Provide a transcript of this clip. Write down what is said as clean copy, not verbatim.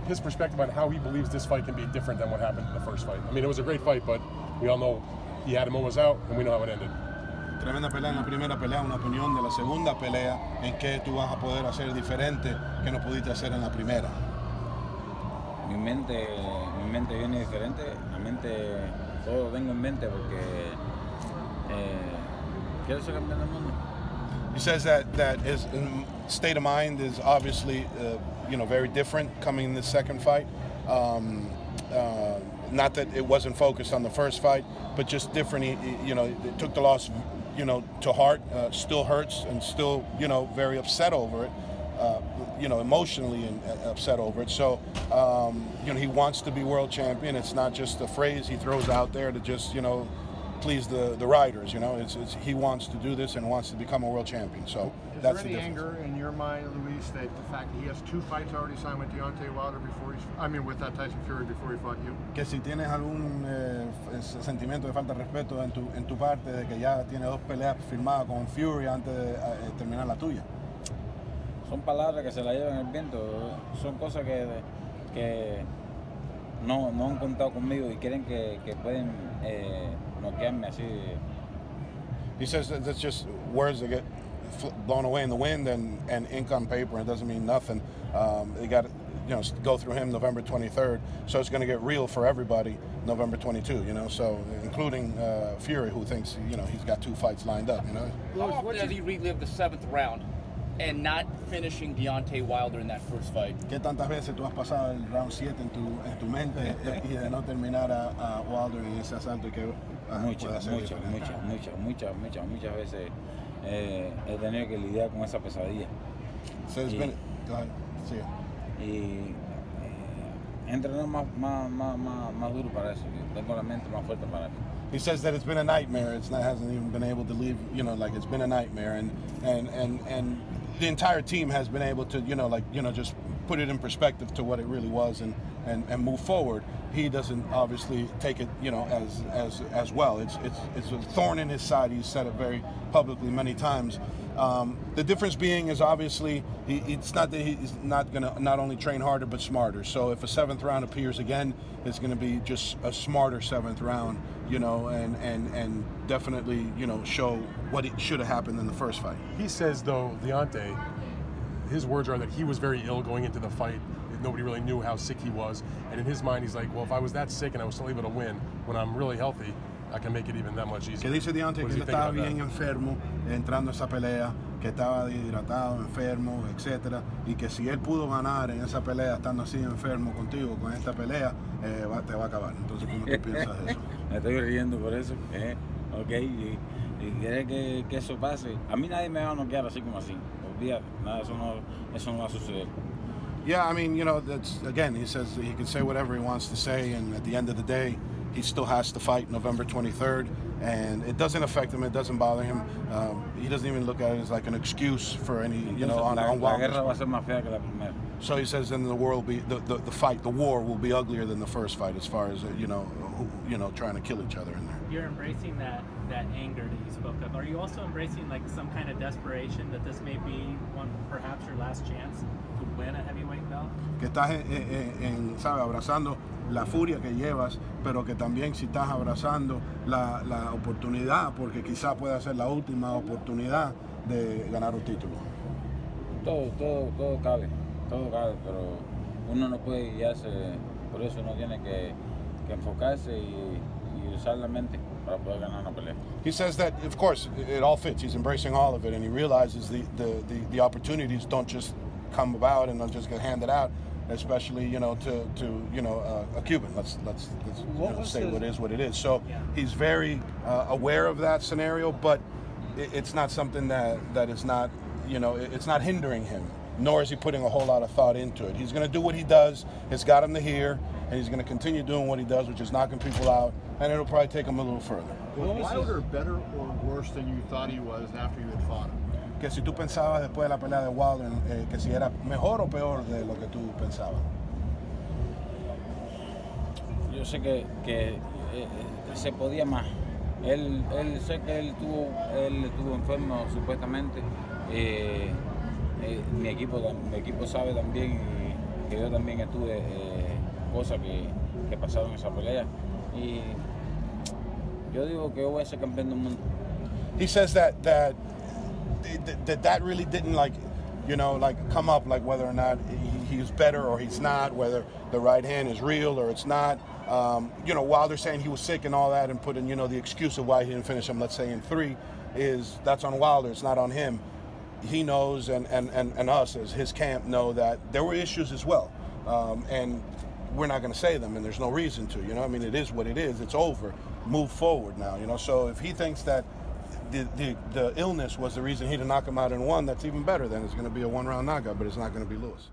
his perspective on how he believes this fight can be different than what happened in the first fight. I mean, it was a great fight, but we all know he had him almost out, and we know how it ended. Tremenda pelea en la primera pelea, una opinión de la segunda pelea, en qué tú vas a poder hacer diferente que no pudiste hacer en la primera. Mi mente viene diferente, la mente, todo lo tengo en mente porque quiero ser campeón del mundo. He says that his state of mind is obviously, very different coming in the second fight. Not that it wasn't focused on the first fight, but just different. He took the loss, to heart. Still hurts and still, very upset over it. Emotionally and upset over it. So, he wants to be world champion. It's not just a phrase he throws out there to just, please the riders. He wants to do this and wants to become a world champion. So that's the difference. Is there any anger in your mind, Luis, that the fact that he has 2 fights already signed with Deontay Wilder with Tyson Fury before he fought you? Que si tienes algún sentimiento de falta de respeto en tu parte de que ya tiene 2 peleas firmadas con Fury antes de terminar la tuya. Son palabras que se la llevan el viento, son cosas que no han contado conmigo y quieren que pueden noquearme así. He says that's just words that get blown away in the wind and ink on paper. It doesn't mean nothing. They got to go through him November 23rd, so it's going to get real for everybody November 22. So including Fury, who thinks he's got 2 fights lined up. How often has he relived the 7th round and not finishing Deontay Wilder in that first fight? ¿Qué tantas veces tú has pasado el round 7 en tu mente y de no terminar a Wilder en ese asalto que muchas veces he tenido que lidiar con esa pesadilla. Y entrenar más duro para eso. Tengo la mente más fuerte para eso. He says that it's been a nightmare. Hasn't even been able to leave. It's been a nightmare, and the entire team has been able to, just put it in perspective to what it really was and move forward. He doesn't obviously take it, as well. It's a thorn in his side. He's said it very publicly many times. The difference being is obviously it's not that he's not going to not only train harder but smarter. So if a 7th round appears again, it's going to be just a smarter 7th round, and definitely show what it should have happened in the first fight. He says though, Deontay, his words are that he was very ill going into the fight. Nobody really knew how sick he was, and in his mind he's like, well, if I was that sick and I was still able to win when I'm really healthy, I can make it even that much easier. Que dice Deontay que él estaba bien enfermo entrando a esa pelea, que estaba deshidratado, enfermo, etcétera, y que si él pudo ganar en esa pelea estando así enfermo contigo con esta pelea, te va a acabar. Entonces, ¿cómo tú piensas de eso? Me estoy riendo por eso, y quiere que eso pase. A mí nadie me va a noquear así como así. Olvídate, nada, eso no va a suceder. Yeah, I mean, that's, again, he says he can say whatever he wants to say, and at the end of the day, he still has to fight November 23rd, and it doesn't affect him, it doesn't bother him. He doesn't even look at it as like an excuse for any, on La guerra va a ser más fea que la primera. So he says then the war will be, the war will be uglier than the first fight as far as, trying to kill each other in there. You're embracing that anger that you spoke of. Are you also embracing like some kind of desperation that this may be perhaps your last chance to win a heavyweight belt? Que estás ¿sabes? Abrazando la furia que llevas, pero que también si estás abrazando la oportunidad, porque quizá pueda ser la última oportunidad de ganar un título. Todo cabe, pero uno no puede guiarse, por eso uno tiene que enfocarse y usar la mente para poder ganar una pelea. He says that, of course, it all fits. He's embracing all of it, and he realizes the opportunities don't just come about and don't just get handed out, especially to a Cuban. Let's say what it is. So he's very aware of that scenario, but it's not something that is not it's not hindering him. Nor is he putting a whole lot of thought into it. He's going to do what he does. It's got him to here, and he's going to continue doing what he does, which is knocking people out, and it'll probably take him a little further. Was Wilder better or worse than you thought he was after you had fought him? Que si tú pensabas después de la pelea de Wilder, que si era mejor o peor de lo que tú pensabas. Yo sé que se podía más. Él sé que él estuvo enfermo supuestamente. Mi equipo sabe también que yo también estuve cosas que pasaron en esa pelea. Y yo digo que yo voy a ser campeón del mundo. He says that really didn't come up, like whether or not he's better or he's not, whether the right hand is real or it's not. Wilder saying he was sick and all that, and putting the excuse of why he didn't finish him, let's say in 3, that's on Wilder. It's not on him. He knows, and us as his camp know that there were issues as well, and we're not going to say them, and there's no reason to. It is what it is. It's over. Move forward now. So if he thinks that the illness was the reason he didn't knock him out in 1, that's even better. Then it's going to be a 1-round knockout, but it's not going to be Lewis.